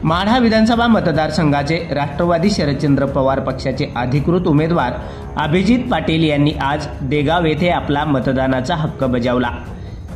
माढा विधानसभा मतदारसंघाचे राष्ट्रवादी शरदचंद्र पवार पक्षाचे अधिकृत उमेदवार अभिजित पाटील यांनी आज देगाव येथे आपला मतदानाचा हक्क बजावला।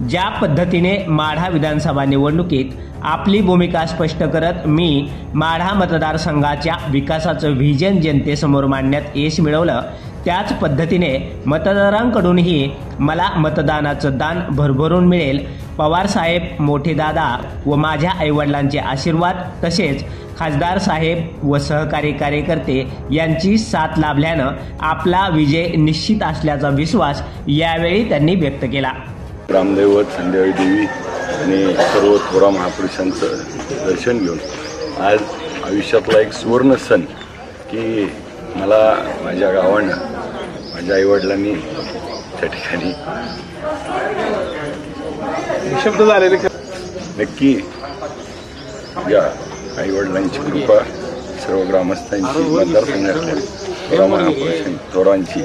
ज्या पद्धतीने माढा विधानसभा निवडणुकीत आपली भूमिका स्पष्ट करत मी माढा मतदारसंघाच्या विकासाचं व्हिजन जनतेसमोर मांडण्यात यश मिळवलं, त्याच पद्धतीने मतदारांकडूनही मला मतदानाचं दान भरभरून मिळेल। पवार साहेब, मोठे दादा व माझ्या आईवडिलांचे आशीर्वाद तसेच खासदार साहेब व सहकारी कार्यकर्ते यांची साथ लाभल्यानं आपला विजय निश्चित असल्याचा विश्वास यावेळी त्यांनी व्यक्त केला। रामदैवत, संध्याकाळी देवी आणि सर्व थोरा महापुरुषांचं दर्शन घेऊन आज आयुष्यातला एक सुवर्ण सण की मला माझ्या गावानं माझ्या आईवडिलांनी त्या ठिकाणी शब्द झालेले नक्की या आईवडिलांची कृपा, सर्व ग्रामस्थांची, मतदारसंघातल्या थोरा महापुरुषांची, थोरांची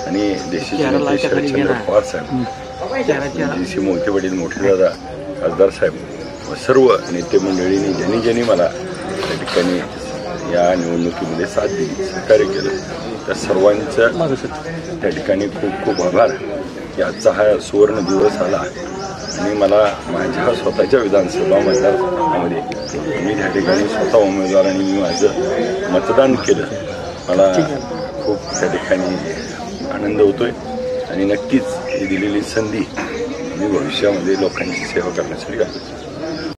आणि देशाचे नेते शरदचंद्र पवार साहेब, जी मोठे वडील, मोठे दादा, खासदार साहेब व सर्व नेते मंडळींनी ज्यांनी मला त्या ठिकाणी या निवडणुकीमध्ये साथ दिली, सहकार्य केलं, त्या सर्वांचं त्या ठिकाणी खूप खूप आभार की आजचा हा सुवर्ण दिवस आला आणि मला माझ्या स्वतःच्या विधानसभा मतदारसंघामध्ये मी त्या ठिकाणी स्वतः उमेदवार आणि मी माझं मतदान केलं। मला खूप त्या ठिकाणी आनंद होतोय आणि नक्कीच ही दिलेली संधी मी भविष्यामध्ये लोकांची सेवा करण्यासाठी घालतो।